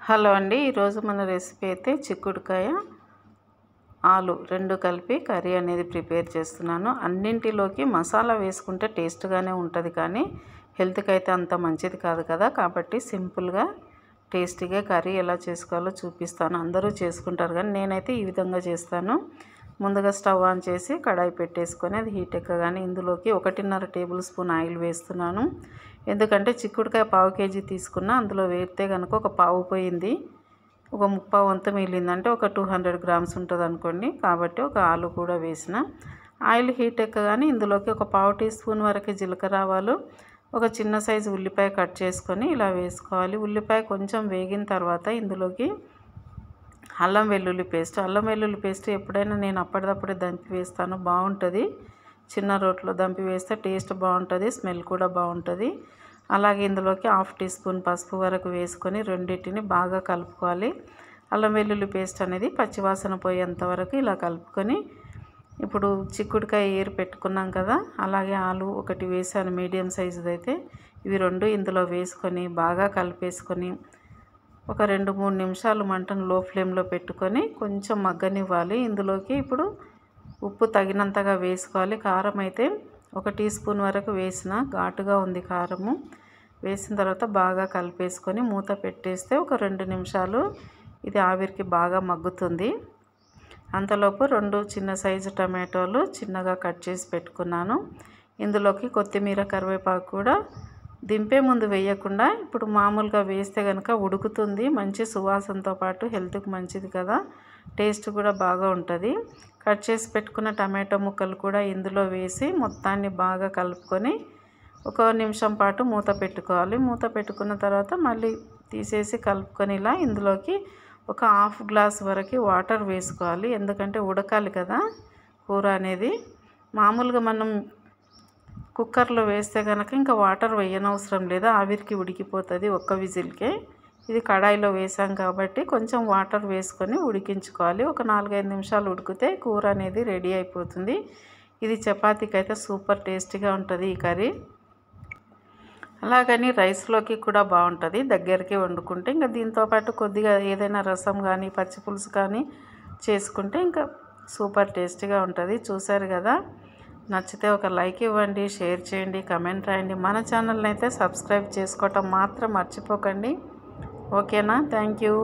Hello అండి, ఈరోజు మన రెసిపీ అయితే చిక్కుడుకాయ ఆలు రెండు కలిపి కర్రీ అనేది ప్రిపేర్ చేస్తున్నాను. అన్నింటిలోకి మసాలా వేసుకుంటే టేస్ట్గానే ఉంటుంది, కానీ హెల్త్కి అయితే అంత మంచిది కాదు కదా. కాబట్టి సింపుల్గా టేస్టీగా కర్రీ ఎలా చేసుకోవాలో చూపిస్తాను. అందరూ చేసుకుంటారు కానీ నేనైతే ఈ విధంగా చేస్తాను. ముందుగా స్టవ్ ఆన్ చేసి కడాయి పెట్టేసుకొని అది హీట్ ఎక్కగానే ఇందులోకి 1.5 టేబుల్ స్పూన్ ఆయిల్ వేస్తున్నాను. ఎందుకంటే చిక్కుడుకాయ పావు కేజీ తీసుకున్న అందులో వేస్తే కనుక ఒక పావు పోయింది, ఒక ముప్పావు వంతు మిగిలిందంటే ఒక 200 గ్రామ్స్ ఉంటుంది అనుకోండి. కాబట్టి ఒక ఆలు కూడా వేసిన. ఆయిల్ హీట్ ఎక్కగానే ఇందులోకి ఒక పావు టీ స్పూన్ వరకు జీలకర్ర ఆవాలు, ఒక చిన్న సైజు ఉల్లిపాయ కట్ చేసుకొని ఇలా వేసుకోవాలి. ఉల్లిపాయ కొంచెం వేగిన తర్వాత ఇందులోకి అల్లం వెల్లుల్లి పేస్ట్ ఎప్పుడైనా నేను అప్పటిదప్పుడే దంపి వేస్తాను, బాగుంటుంది. చిన్న రోట్లో దంపి వేస్తే టేస్ట్ బాగుంటుంది, స్మెల్ కూడా బాగుంటుంది. అలాగే ఇందులోకి హాఫ్ టీ స్పూన్ పసుపు వరకు వేసుకొని రెండింటిని బాగా కలుపుకోవాలి. అల్లం వెల్లుల్లి పేస్ట్ అనేది పచ్చివాసన పోయేంత వరకు ఇలా కలుపుకొని, ఇప్పుడు చిక్కుడుకాయ ఏరు పెట్టుకున్నాం కదా, అలాగే ఆలు ఒకటి వేసాను మీడియం సైజుది అయితే. ఇవి రెండు ఇందులో వేసుకొని బాగా కలిపేసుకొని ఒక 2-3 నిమిషాలు మంటను లో ఫ్లేమ్లో పెట్టుకొని కొంచెం మగ్గనివ్వాలి. ఇందులోకి ఇప్పుడు ఉప్పు తగినంతగా వేసుకోవాలి. కారం అయితే 1 టీ స్పూన్ వరకు వేసిన, ఘాటుగా ఉంది కారము. వేసిన తర్వాత బాగా కలిపేసుకొని మూత పెట్టేస్తే ఒక 2 నిమిషాలు ఇది ఆవిరికి బాగా మగ్గుతుంది. అంతలోపు 2 చిన్న సైజు టమాటోలు చిన్నగా కట్ చేసి పెట్టుకున్నాను. ఇందులోకి కొత్తిమీర, కరివేపాకు కూడా దింపే ముందు వేయకుండా ఇప్పుడు మామూలుగా వేస్తే కనుక ఉడుకుతుంది. మంచి సువాసనతో పాటు హెల్త్కి మంచిది కదా, టేస్ట్ కూడా బాగా ఉంటుంది. కట్ చేసి పెట్టుకున్న టమాటో ముక్కలు కూడా ఇందులో వేసి మొత్తాన్ని బాగా కలుపుకొని 1 నిమిషం పాటు మూత పెట్టుకోవాలి. మూత పెట్టుకున్న తర్వాత మళ్ళీ తీసేసి కలుపుకొని ఇలా ఇందులోకి ఒక హాఫ్ గ్లాస్ వరకు వాటర్ వేసుకోవాలి. ఎందుకంటే ఉడకాలి కదా కూర అనేది. మామూలుగా మనం కుక్కర్లో వేస్తే కనుక ఇంకా వాటర్ వేయనవసరం లేదు, ఆవిరికి ఉడికిపోతుంది ఒక్క విజిల్కే. ఇది కడాయిలో వేసాం కాబట్టి కొంచెం వాటర్ వేసుకొని ఉడికించుకోవాలి. ఒక 4-5 నిమిషాలు ఉడికితే కూర అనేది రెడీ అయిపోతుంది. ఇది చపాతీకి అయితే సూపర్ టేస్టీగా ఉంటుంది ఈ కర్రీ. అలాగని రైస్లోకి కూడా బాగుంటుంది దగ్గరికి వండుకుంటే. ఇంకా దీంతోపాటు కొద్దిగా ఏదైనా రసం కానీ పచ్చి పులుసు కానీ చేసుకుంటే ఇంకా సూపర్ టేస్టీగా ఉంటుంది. చూసారు కదా, నచ్చితే ఒక లైక్ ఇవ్వండి, షేర్ చేయండి, కమెంట్ రాయండి. మన ఛానల్ని అయితే సబ్స్క్రైబ్ చేసుకోవటం మాత్రం మర్చిపోకండి. ఓకేనా? Thank you.